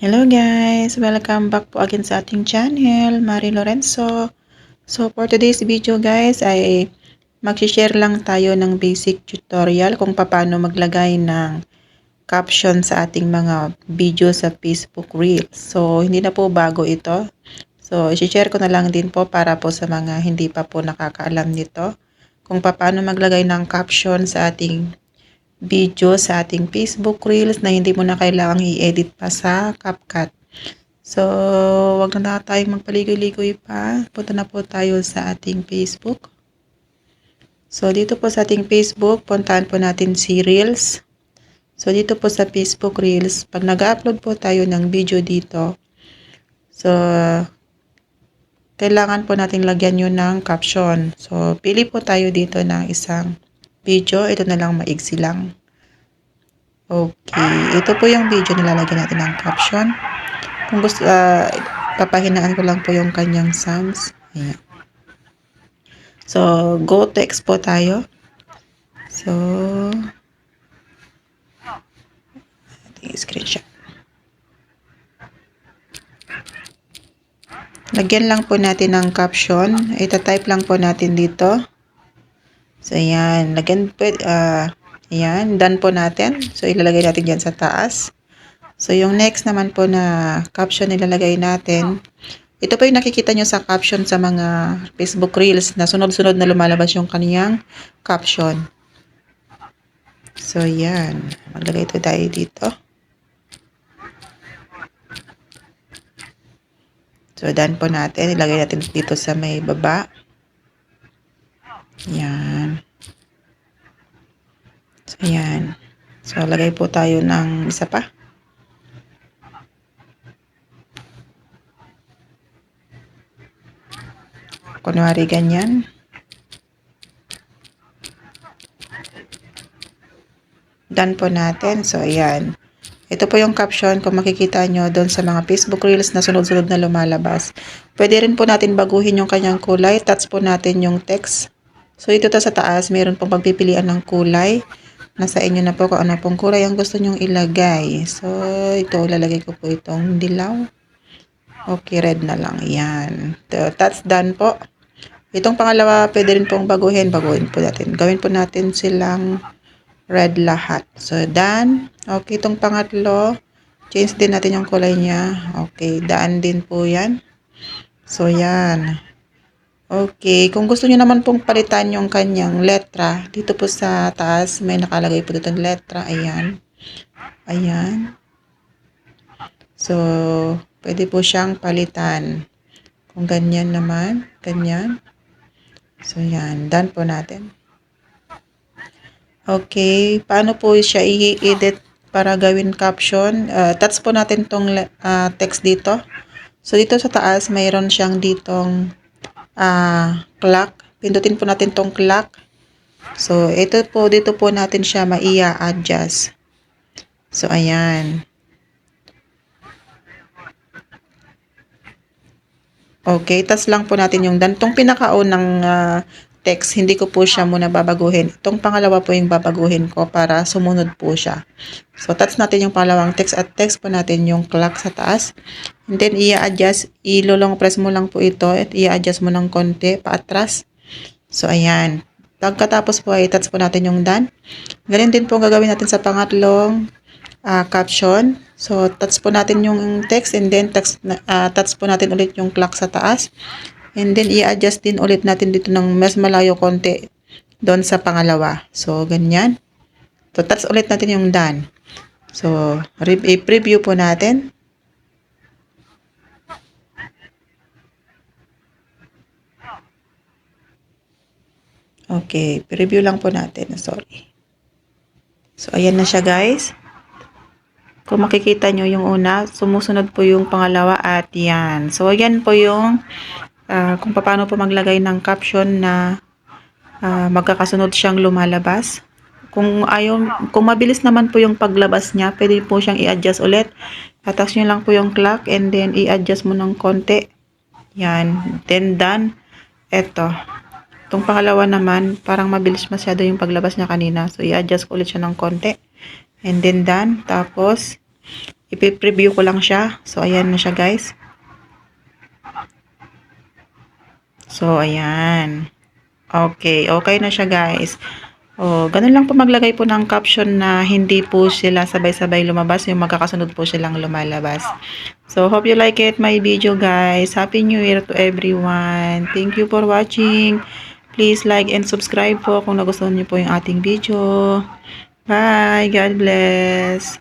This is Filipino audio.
Hello guys! Welcome back po again sa ating channel, Mari Lorenzo. So for today's video guys ay mag-share lang tayo ng basic tutorial kung paano maglagay ng caption sa ating mga video sa Facebook Reels. So hindi na po bago ito. So i-share ko na lang din po para po sa mga hindi pa po nakakaalam nito kung paano maglagay ng caption sa ating video sa ating Facebook Reels na hindi mo na kailangang i-edit pa sa CapCut. So, wag na tayong magpaligoy-ligoy pa. Punta na po tayo sa ating Facebook. So, dito po sa ating Facebook, puntahan po natin si Reels. So, dito po sa Facebook Reels, pag nag-upload po tayo ng video dito, so, kailangan po natin lagyan yun ng caption. So, pili po tayo dito ng isang video. Ito na lang, maigsi lang. Okay, ito po yung video na lalagyan natin ng caption. Kung gusto, papahinaan ko lang po yung kanyang sounds. Ayan. So, go text po tayo. So, ating screenshot. Lagyan lang po natin ng caption. Ita-type lang po natin dito. So, ayan. Lagyan po, ayan. Done po natin. So, ilalagay natin dyan sa taas. So, yung next naman po na caption nilalagay natin, ito po yung nakikita nyo sa caption sa mga Facebook Reels na sunod-sunod na lumalabas yung kaniyang caption. So, yan. Maglagay ito tayo dito. So, done po natin. Ilagay natin dito sa may baba. Yan. So, yan. So, lagay po tayo ng isa pa. Kunwari ganyan. Done po natin. So, ayan. Ito po yung caption kung makikita nyo doon sa mga Facebook Reels na sunod-sunod na lumalabas. Pwede rin po natin baguhin yung kanyang kulay. Touch po natin yung text. So, ito sa taas. Mayroon pong pagpipilian ng kulay. Nasa inyo na po kung ano pong kulay ang gusto nyong ilagay. So, ito. Lalagay ko po itong dilaw. Okay, red na lang. Yan. That's done po. Itong pangalawa, pwede rin pong baguhin. Baguhin po natin. Gawin po natin silang red lahat. So, done. Okay, itong pangatlo, change din natin yung kulay niya. Okay, daan din po yan. So, yan. Okay, kung gusto niyo naman pong palitan yung kanyang letra, dito po sa taas, may nakalagay po dito ng letra. Ayan. Ayan. So, pwede po siyang palitan. Kung ganyan naman, ganyan. So, yan. Done po natin. Okay, paano po siya i-edit para gawin caption? Touch po natin tong text dito. So, dito sa taas, mayroon siyang ditong clock. Pindutin po natin tong clock. So, dito po natin siya maia-adjust. So, ayan. Okay, tas lang po natin yung tong pinakaunang text, hindi ko po siya muna babaguhin. Itong pangalawa po yung babaguhin ko para sumunod po siya. So, touch natin yung pangalawang text at text po natin yung clock sa taas. And then, i-adjust, ilolong press mo lang po ito at i-adjust mo ng konti paatras. So, ayan. Pagkatapos po ay touch po natin yung done. Ganun din po gagawin natin sa pangatlong caption. So, touch po natin yung text and then touch po natin ulit yung clock sa taas. And then, i-adjust din ulit natin dito ng mas malayo konti doon sa pangalawa. So, ganyan. So, touch ulit natin yung done. So, i-preview po natin. Okay, preview lang po natin. Sorry. So, ayan na siya guys. Kung makikita nyo yung una, sumusunod po yung pangalawa at yan. So, ayan po yung kung paano po maglagay ng caption na magkakasunod siyang lumalabas. Kung mabilis naman po yung paglabas niya, pwede po siyang i-adjust ulit. Tatas nyo lang po yung clock and then i-adjust mo ng konti. Yan. Then done. Eto. Itong pangalawa naman, parang mabilis masyado yung paglabas niya kanina. So, i-adjust ko ulit siya ng konti. And then done. Tapos, ipi-preview ko lang siya. So, ayan na siya guys. So, ayan. Okay, okay na siya guys. Oh, ganun lang po maglagay po ng caption na hindi po sila sabay-sabay lumabas, yung magkakasunod po silang lumalabas. So, hope you like it my video guys. Happy New Year to everyone. Thank you for watching. Please like and subscribe po kung nagustuhan niyo po yung ating video. Bye. God bless.